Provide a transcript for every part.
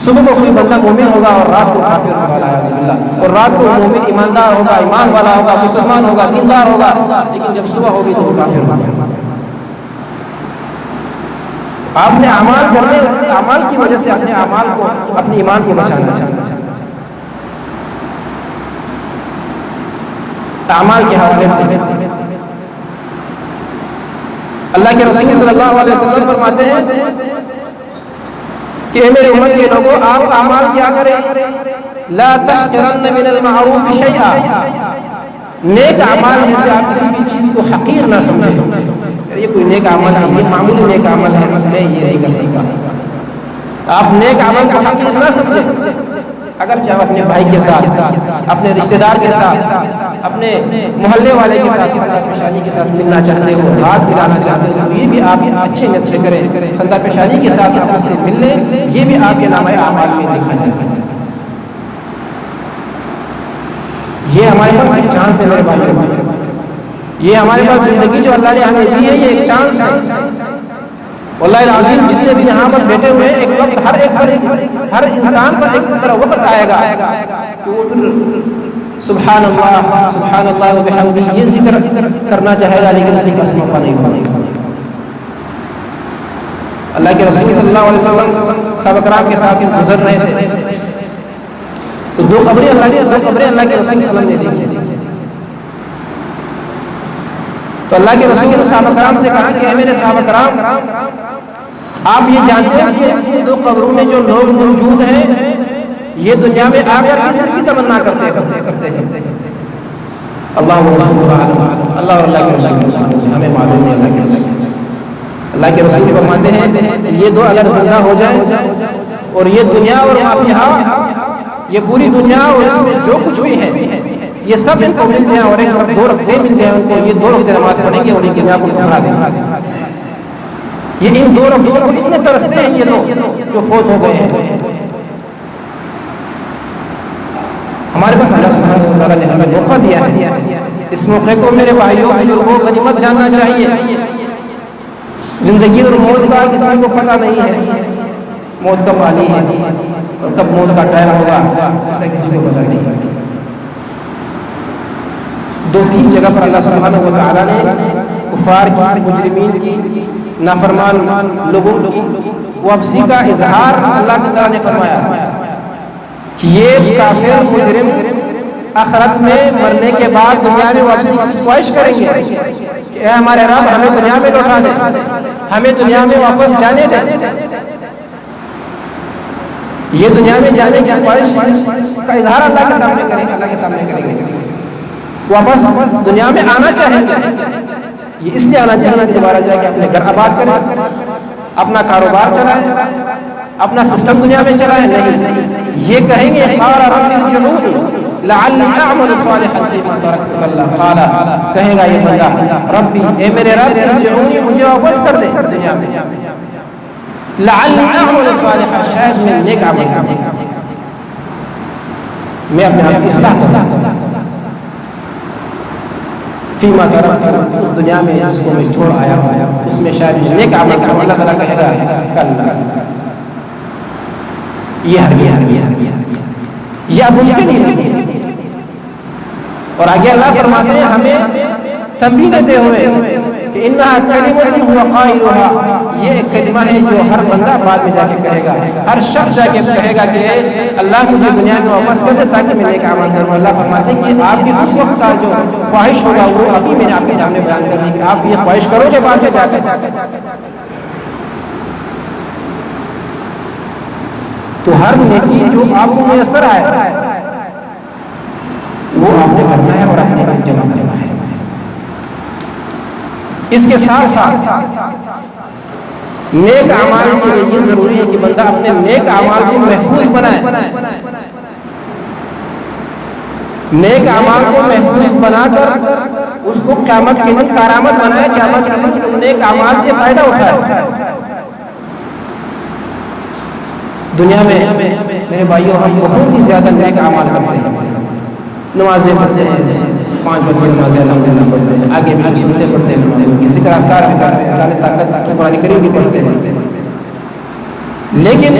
صبح کو کوئی بندہ مومن ہوگا اور رات کو کافر ہوگا، اور رات کو مومن ایماندار ہوگا، ایمان والا ہوگا، مسلمان ہوگا، دیندار ہوگا، لیکن جب صبح ہوگی تو وہ کافر ہوگا۔ آپ نے اعمال کی وجہ سے اپنے اعمال کو، اپنے ایمان کو بچانا چاہیے۔ اعمال کے حوالے سے اللہ کے رسول صلی اللہ علیہ وسلم فرماتے ہیں کہ اے میرے امت کے لوگوں، آپ اعمال کیا کریں؟ لا تحقرن من المعروف شیئا، نیک اعمال میں سے آپ کسی بھی چیز کو حقیر نہ سمجھیں۔ یہ کوئی نیک عمل ہے، یہ معمولی نیک عمل ہے، میں یہ نہیں کر سکتا۔ آپ نیک عمل کو حقیر نہ سمجھیں، اگر چاہے اپنے بھائی کے ساتھ، اپنے رشتہ دار کے ساتھ، اپنے محلے والے کے ساتھ، پیشانی کے ساتھ ملنا چاہتے ہو، ہاتھ ملانا چاہتے ہو، یہ بھی آپ اچھے نیت سے کریں۔ خندہ پیشانی کے ساتھ اس سے مل لیں، یہ بھی آپ کے نامہ اعمال میں لکھا جائے گا۔ یہ ہمارے پاس ایک چانس ہے میرے بھائی، یہ ہمارے پاس زندگی جو اللہ نے ہمیں دی ہے، یہ ایک چانس ہے۔ واللہ العظیم جتنے بھی یہاں پر بیٹھے ہوئے ہیں، ایک وقت ہر انسان پر ایک اس طرح وقت آئے گا کہ وہ پھر سبحان اللہ و بحمدہ یہ ذکر کرنا چاہے گا، لیکن اس کے پاس موقع نہیں ہوگا۔ اللہ کے رسول صلی اللہ علیہ وسلم صحابہ کرام کے ساتھ گزر رہے تھے تو دو قبریں اللہ کے رسول صلی اللہ علیہ وسلم نے دیکھی۔ تو اللہ کے رسول نے صحابہ کرام سے کہا کہ اے میرے صحابہ کرام، آپ یہ جانتے ہیں کہ ان دو قبروں میں جو لوگ موجود ہیں، یہ دنیا میں آ کر کس چیز کی تمنا کرتے ہیں؟ اللہ و رسول اللہ اور اللہ کے رسول، ہمیں معلوم ہے اللہ کے رسول۔ اللہ کے رسول فرماتے ہیں یہ دو اگر زندہ ہو جائیں اور یہ دنیا اور ما فیہا، یہ پوری دنیا اور اس میں جو کچھ بھی ہے، یہ سب اس کو ملتے ہیں، اور ایک وقت دو رکعتیں ملتے ہیں ان کو، یہ دو رکعتیں نماز پڑھیں گے اور یہ دنیا کو ٹھکرا دیں گے۔ یہ ان دو رکعتوں کو اتنے ترستے ہیں یہ لوگ جو فوت ہو گئے ہیں۔ ہمارے پاس اللہ سبحانہ و تعالیٰ نے ہمیں موقع دیا ہے، اس موقع کو میرے بھائیوں بزرگوں غنیمت جاننا چاہیے۔ زندگی اور موت کا کسی کو پتہ نہیں ہے، موت کب آنی ہے اور کب موت کا ٹائم ہوگا، اس کا کسی کو پتہ نہیں۔ دو تین جگہ پر اللہ سبحانہ و تعالیٰ نے کفار کی، مجرمین کی، نافرمان لوگوں کی واپسی کا اظہار اللہ تعالیٰ نے فرمایا کہ یہ کافر مجرم آخرت میں مرنے کے بعد دنیا میں واپسی کی خواہش کریں گے کہ اے ہمارے رب ہمیں دنیا میں لوٹا دے، ہمیں دنیا میں واپس جانے دے۔ یہ دنیا میں جانے کی خواہش کا اظہار اللہ کے سامنے کریں گے، اللہ کے سامنے کریں گے، واپس دنیا میں آنا چاہیں گے۔ یہ اس لیے آنا چاہیے کہ دوبارہ جا کے اپنے گھر آباد کریں، اپنا کاروبار چلائیں، اپنا سسٹم دنیا میں چلائیں، نہیں، یہ کہیں گے قال رب ارجعونی لعلی اعمل صالحا فیما ترکت کلا، قال کہے گا یہ بندہ ربی اے میرے رب ارجعونی مجھے واپس کر دے دنیا میں، لعلی اعمل صالحا شاید میں نیک عمل کروں، میں اپنے آپ کی اصلاح فیما ترکت، اس دنیا میں جس کو میں چھوڑ آیا ہوں اس میں شاید نیک عمل کروں۔ اللہ تعالیٰ کہے گا کلا، یہ ممکن ہی نہیں۔ اور آگے اللہ فرماتے ہیں ہمیں تنبیہ دیتے ہوئے کہ انہا کلمۃ هو قائلها، یہ ایک کلمہ ہے جو ہر بندہ بعد میں جا کے کہے گا، ہر شخص جا کے کہے گا کہ اللہ مجھے دنیا میں واپس کر دے تاکہ میں نیک عمل کروں۔ اللہ فرماتے ہیں کہ آپ کی اس وقت کا جو خواہش ہوگا وہ ابھی میں نے آپ کے سامنے بیان کر دی کہ آپ یہ خواہش کرو گے بعد میں جا کے، تو ہر نیکی جو آپ کو میسر آئے وہ آپ نے کرنا ہے اور آپ نے جمع کرنا ہے۔ اس کے ساتھ ساتھ نیک اعمال کے لیے یہ ضروری ہے کہ بندہ اپنے نیک اعمال کو محفوظ بنائے، نیک اعمال کو محفوظ بنا کر اس کو قیامت کے دن کارآمد بنائے، قیامت کے دن نیک اعمال سے فائدہ اٹھائے۔ دنیا میں میرے بھائیوں ہم بہت ہی زیادہ نیک اعمال کرتے ہیں، نمازیں پڑھتے ہیں، 5 وقت کی نمازیں الحمدللہ پڑھتے ہیں، آگے بھی سنتے پڑھتے ہیں، ذکر اذکار اللہ نے طاقت قرآن کریم بھی پڑھتے ہیں، لیکن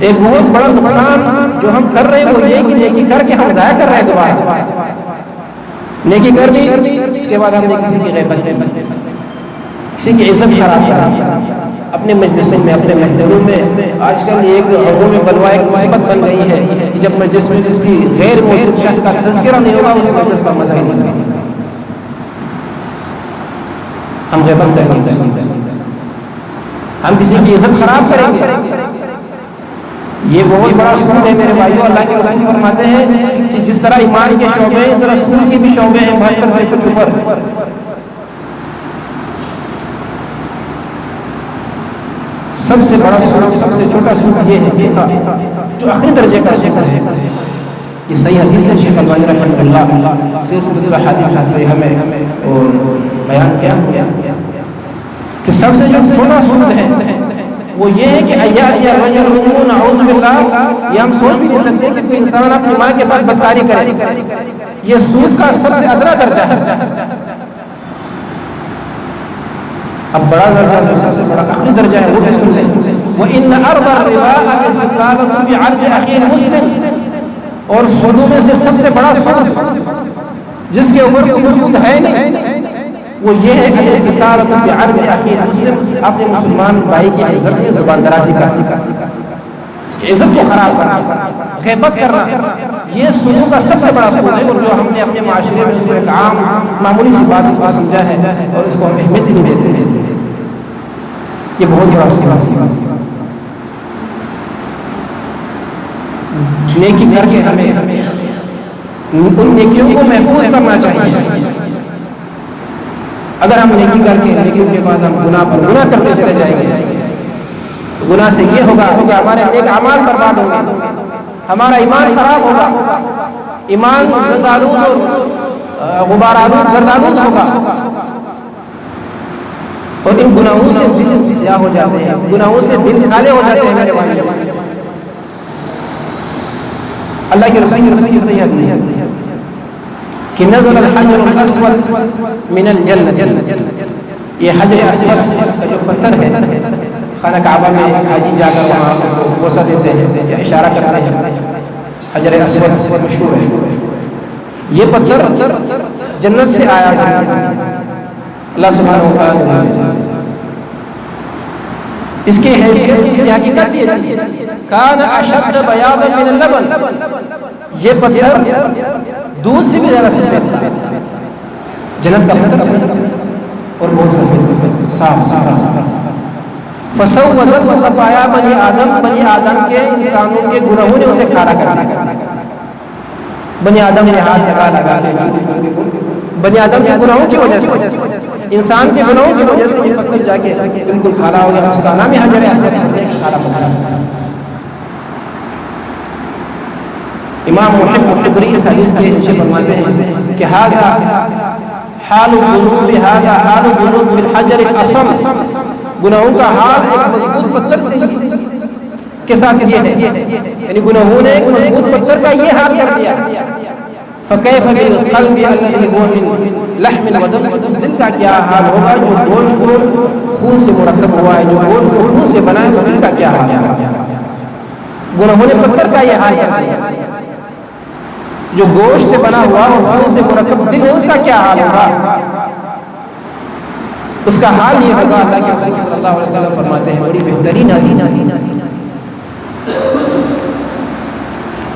ایک بہت بڑا نقصان جو ہم کر رہے ہیں وہ یہ کہ نیکی کر کے ہم ضائع کر رہے ہیں دوبارہ. نیکی کر دی اس کے بعد ہم نے کسی کی غیبت کسی کی عزت خراب کر اپنے مجلسوں میں اپنے محفلوں میں. آج کل ایک لوگوں میں بلوا ایک مصیبت بن گئی ہے کہ جب مجلس میں کسی غیر موجود شخص کا تذکرہ نہیں ہوگا اس مجلس کا مزہ ہی نہیں ہوگا. ہم غیبت کریں گے, ہم کسی کی عزت خراب کریں گے. یہ بہت بڑا سود ہے میرے بھائیو. اللہ کے رسول فرماتے ہیں کہ جس طرح ایمان کے شعبے ہیں اس طرح سود کے بھی شعبے ہیں 72 سے کچھ اوپر. سب سے بڑا سود, سب سے چھوٹا سود یہ ہے جو آخری درجے کا سود ہے. یہ صحیح حدیث ہے, شیخ البانی رحمۃ اللہ سلسلۃ الاحادیث الصحیحہ میں اور بیان کیا کہ سب سے جو چھوٹا سود ہے وہ یہ ہے کہ ایات یا رجل نعوذ باللہ, یہ ہم سوچ بھی نہیں سکتے کہ کوئی انسان اپنی ماں کے ساتھ بدکاری کرے. یہ سود کا سب سے ادنا درجہ ہے. اب بڑا درجہ جو سب سے بڑا آخری درجہ ہے وہ بھی سن لیں. وَإِنَّ أَرْبَ الرِّبَا الْإِسْتِطْلَالَةُ فِي عَرْضِ أَخِي الْمُسْلِمِ, اور سودوں میں سے سب سے بڑا سود جس کے اوپر کوئی سود ہے نہیں وہ یہ ہے الاستطالۃ فی عرض اخی المسلم, اپنے مسلمان بھائی کی عزت میں زبان درازی کرنا, اس کی عزت کو خراب کرنا, غیبت کرنا, یہ سودوں کا سب سے بڑا سود ہے. اور جو ہم نے اپنے معاشرے میں اس کو ایک عام معمولی سی بات کو سمجھا ہے اور اس کو ہم اہمیت نہیں دیتے ہیں, یہ بہت بڑا سود ہے. نیکی کر کے ہمیں ان نیکیوں کو محفوظ کرنا چاہیے. اگر ہم نیکی کر کے نیکیوں کے بعد ہم گناہ پر گناہ کرتے چلے جائیں گے تو گناہ سے یہ ہوگا کہ ہمارے نیک اعمال برباد ہوں گے, ہمارا ایمان خراب ہوگا, ایمان زنگالود اور غبارآلود گردآلود ہوگا. اور ان گناہوں سے دل سیاہ ہو جاتے ہیں, گناہوں سے دل کالے ہو جاتے ہیں میرے بھائی. اللہ کے رسول کی صحیح حدیث ہے کہ نزل الحجر الاسود من الجنہ, یہ حجر اسود کا جو پتھر ہے خانہ کعبہ میں حاجی جا کر وہاں اس کو بوسہ دیتے ہیں یا اشارہ کرتے ہیں, حجر اسود مشہور ہے. یہ پتھر جنت سے آیا ہے اللہ سبحانہ و تعالی. اس کی حیثیت اس کی حقیقت یہ ہے کان اشد بیاضا من اللبن, یہ پتھر دودھ سے بھی زیادہ سفید ہے. جنت کا پتھر اور بہت سفید صاف ستھرا. فسودت خطایا بنی آدم, بنی آدم کے انسانوں کے گناہوں نے اسے کھارا کر دیا. بنی آدم نے ہاتھ لگا کے بنی آدم کے گناہوں کی وجہ سے, انسان کے گناہوں کی وجہ سے یہ پتھر جا کے بالکل کالا ہو گیا. اس کا نام ہی حجر اسود ہے, کالا پتھر. امام محب قبری اس حدیث کے حصے فرماتے ہیں کہ ھذا حال الذنوب, ھذا حال الذنوب بالحجر الاسود, گناہوں کا حال ایک مضبوط پتھر سے کے ساتھ یہ ہے, یعنی گناہوں نے ایک مضبوط پتھر کا یہ حال کر دیا. فکیف بالقلب الذی هو من لحم ودم, اس دل کا کیا حال ہوگا جو گوشت کو خون سے مرکب ہوا ہے, جو گوشت کو خون سے بنا ہے, اس کا کیا حال ہوگا. گناہوں نے پتھر کا یہ حال کر دیا, جو گوشت سے بنا ہوا اور خون سے مرکب دل ہے اس کا کیا حال ہوگا. اس کا حال یہ ہوگا, اللہ کے رسول صلی اللہ علیہ وسلم فرماتے ہیں بڑی بہترین حدیث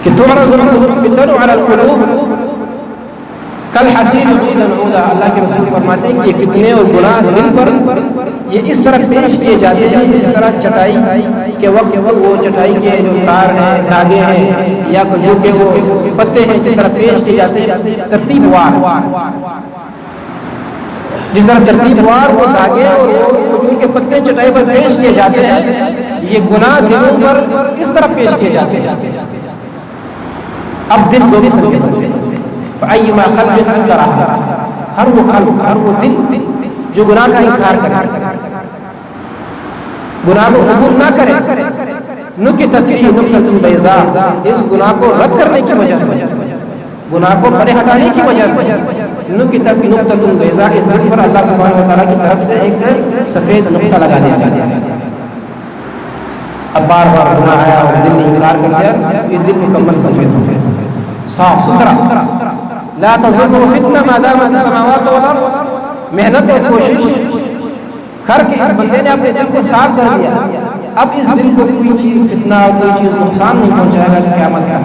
کہ تعرض الفتن علی القلوب کالحصیر عودا عودا. اللہ کے رسول فرماتے ہیں کہ یہ فتنے اور گناہ دل پر یہ اس طرح پیش کیے جاتے ہیں جس طرح چٹائی کے وقت وہ چٹائی کے جو تار ہیں, دھاگے ہیں یا کھجور کے وہ پتے ہیں, جس طرح پیش کیے جاتے ہیں ترتیب وار, جس طرح ترتیب وار وہ دھاگے اور کھجور کے پتے چٹائی پر پیش کیے جاتے ہیں, یہ گناہ دلوں پر اس طرح پیش کیے جاتے ہیں. اب دل دو قسم کے ہوتے ہیں, فأیما قلب انکرہ, ہر وہ قلب, ہر وہ دل جو گناہ کا انکار کرے, گناہ کو قبول نہ کرے, نکتت فیہ نکتۃ بیضاء, اس گناہ کو رد کرنے کی وجہ سے, گناہ کو پرے ہٹانے کی وجہ سے, نکتت فیہ نکتۃ بیضاء, اس دل پر اللہ سبحانہ و تعالیٰ کی طرف سے ایک سفید نقطہ لگا دیا گیا. اب بار بار گناہ آیا اور دل نے انکار کر دیا، یہ دل مکمل سفید صاف ستھرا، لا تضر فتنہ ما دامت السماوات والارض، محنت اور کوشش کر کے اس بندے نے اپنے دل کو صاف کر دیا، اب اس دل کو کوئی چیز فتنہ اور کوئی چیز نقصان نہیں پہنچائے گا کہ قیامت کا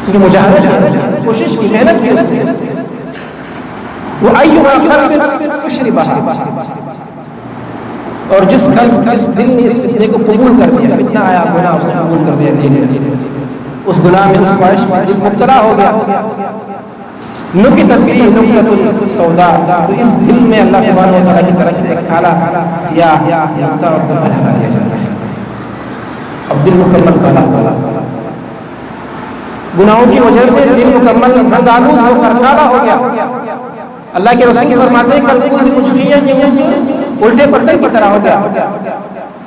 کیونکہ مجاہدہ کوشش کی، محنت کی اس نے، وہ ایما قلب اشربہ، اور جس دل نے اس فتنے کو قبول کر دیا، فتنہ آیا گناہ اس نے قبول کر دیا، اس گناہ میں اس خواہش میں دل مبتلا ہو گیا، نکتت فیہ نکتۃ سوداء، تو اس دل میں اللہ سبحانہ و تعالیٰ کی طرف سے ایک کالا سیاہ نقطہ اور دبا لگا دیا جاتا ہے، اب دل مکمل کالا، گناہوں کی وجہ سے دل مکمل زنگالود ہو کر کالا ہو گیا۔ اللہ کے رسول فرماتے ہیں کلکوز مجخیا، یہ اس الٹے برتن کی طرح ہو گیا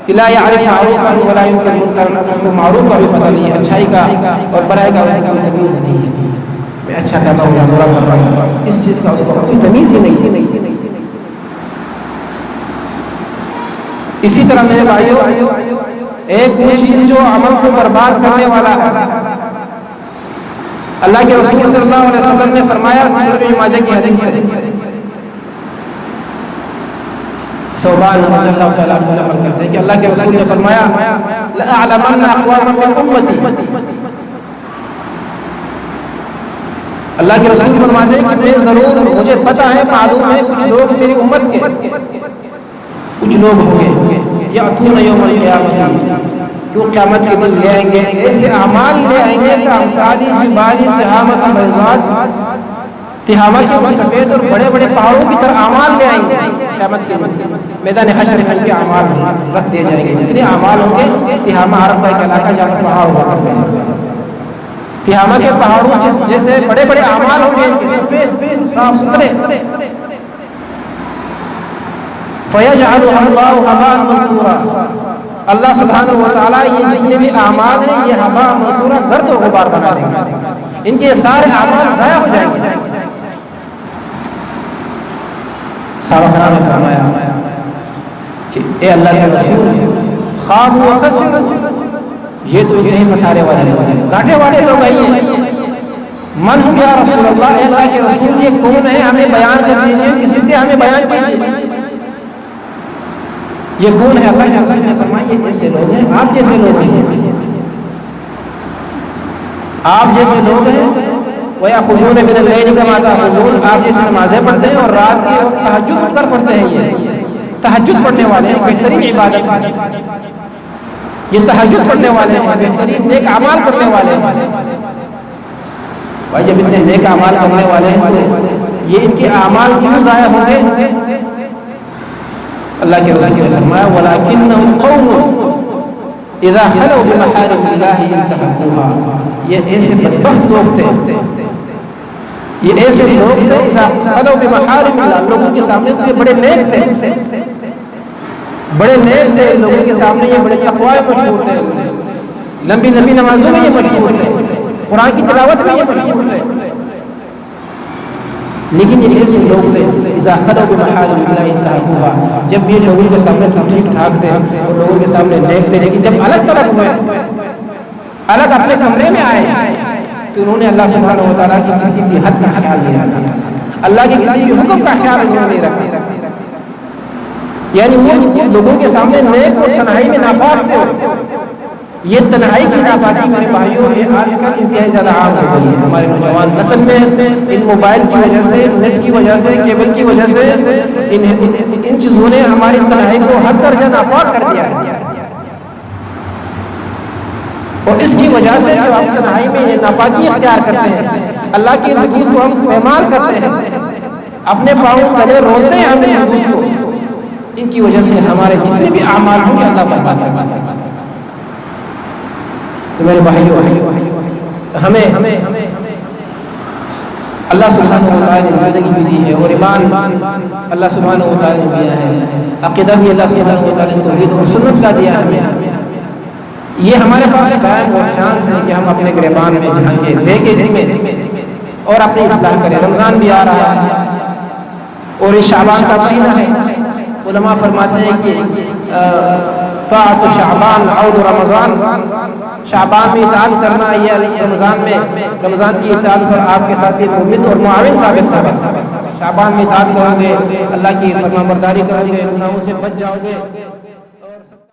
کہ لا یعرف معروفا ولا ینکر منکرا، اس کو معروف کا بھی پتہ نہیں، اچھائی کا اور برائی کا اس کو تمیز نہیں، میں اچھا کہتا ہوں یا برا کر رہا ہوں، اس چیز کا اس کو کوئی تمیز ہی نہیں۔ اسی طرح میرے بھائیو، ایک وہ چیز جو عمل کو برباد کرنے والا ہے، اللہ کے رسول صلی اللہ علیہ وسلم نے فرمایا، سنن ابن ماجہ کی حدیث ہے، صوبان رضی اللہ تعالیٰ عنہ نقل کرتے ہیں کہ اللہ کے رسول نے فرمایا، لَأَعْلَمَنَّ أَقْوَامًا مِّنْ أُمَّتِي، اللہ کے رسول فرماتے ہیں کہ میں ضرور، مجھے پتہ ہے، معلوم ہے، کچھ لوگ میری امت کے کچھ لوگ ہوں گے یأتون یوم القیامۃ، جو قیامت کے دن لے آئیں گے ایسے اعمال لے آئیں گے کہ امثال جبال تہامۃ البیضاء، تہامہ کے اس سفید اور بڑے بڑے پہاڑوں کی طرح اعمال لے آئیں گے قیامت کے دن، میدان حشر کے اعمال رکھ دیے جائیں گے، جتنے اعمال ہوں گے، تہامہ عرب کا ایک علاقہ جہاں پہاڑ ہوا کرتے ہیں، تہامہ کے پہاڑوں جیسے بڑے بڑے اعمال ہوں گے ان کے سفید صاف ستھرے، فَيَجْعَلُهَا اللَّهُ هَبَاءً مَنثُورًا، اللہ سبحانہ و تعالیٰ یہ جتنے بھی اعمال ہیں یہ ہباء منثورا، گرد و غبار بنا دیں گے، ان کے سارے اعمال ضائع ہو جائیں گے۔ صحابہ نے فرمایا کہ اے اللہ کے رسول، خابوا وخسروا، یہ تو انتہائی خسارے والے گھاٹے والے لوگ ہیں، من ہم یا رسول اللہ، اے اللہ کے رسول یہ کون ہے، ہمیں بیان کر دیجئے، یہ صفتیں ہمیں بیان کیجئے، یہ کون ہے؟ اللہ کے رسول نے فرمایا یہ ایسے لوگ ہیں، آپ جیسے لوگ ہیں، آپ جیسے لوگ ہیں، وَيَأْخُذُونَ مِنَ اللَّيْلِ كَمَا تَأْخُذُونَ، آپ جیسے نمازیں پڑھتے ہیں اور رات کی تہجد اٹھ کر پڑھتے ہیں، یہ تہجد پڑھنے والے ہیں، بہترین عبادت ہے، یہ تہجد پڑھنے والے ہیں، بہترین نیک اعمال کرنے والے ہیں۔ بھائی جب اتنے نیک اعمال کرنے والے ہیں، یہ ان کے اعمال کیوں ضائع ہوں گے؟ اللہ کے رسول نے فرمایا وَلَكِنَّهُمْ قَوْمٌ إِذَا خَلَوْا بِمَحَارِمِ اللَّهِ انتهكوها، یہ ایسے بدبخت لوگ تھے، یہ ایسے لوگ تھے إِذَا خَلَوْا بِمَحَارِمِ اللَّهِ، لوگوں کے سامنے یہ بڑے نیک تھے، بڑے نیک تھے، لوگوں کے سامنے یہ بڑے تقوی مشہور تھے، لمبی لمبی نمازوں میں یہ مشہور تھے، قرآن کی تلاوت میں یہ مشہور تھے، لیکن یہ ایسے لوگ تھے اذا خلوا بمحارم اللہ انتهكوها، جب یہ لوگوں کے سامنے سب ٹھیک ٹھاک تھے اور لوگوں کے سامنے نیک تھے، لیکن جب الگ تلگ ہوئے، الگ اپنے کمرے میں آئے تو انہوں نے اللہ سبحانہ و تعالیٰ کی کسی بھی حد کا خیال نہیں رکھا، اللہ کے کسی بھی حکم کا خیال انہوں نے نہیں رکھا، یعنی وہ لوگوں کے سامنے نیک اور تنہائی میں ناپاک تھے۔ یہ تنہائی کی ناپاکی میرے بھائیوں یہ آج کل انتہائی زیادہ عام ہو گئی ہے ہمارے نوجوان نسل میں، ان موبائل کی وجہ سے، نیٹ کی وجہ سے، کیبل کی وجہ سے، ان چیزوں نے ہماری تنہائی کو حد درجہ ناپاک کر دیا ہے، اور اس کی وجہ سے جو ہم تنہائی میں یہ ناپاکی اختیار کرتے ہیں، اللہ کی حدود کو ہم پامال کرتے ہیں، اپنے پاؤں تلے روتے ہیں اپنے حدود کو، ان کی وجہ سے ہمارے جتنے بھی اعمال ہوں گے اللہ برباد کرتا ہے۔ تو میرے بھائیو ہمیں اللہ سبحانہ و تعالیٰ نے زندگی بھی دی ہے اور ایمان اللہ سبحانہ و تعالیٰ نے دیا ہے، عقیدہ بھی اللہ سبحانہ و تعالیٰ نے توحید اور سنت کا دیا ہے، یہ ہمارے پاس ٹائم اور چانس ہے کہ ہم اپنے گریبان میں جھانکے دیکھیں اس میں اور اپنی اصلاح کریں۔ رمضان بھی آ رہا ہے اور یہ شعبان کا مہینہ ہے، علماء فرماتے ہیں کہ طاعت شعبان عون رمضان، شعبان میں اطاعت کرنا یہ رمضان میں، رمضان کی اطاعت پر آپ کے ساتھ ممد اور معاون ثابت شعبان میں اطاعت کرو گے، اللہ کی فرما برداری کرو گے، گناہوں سے بچ جاؤ گے۔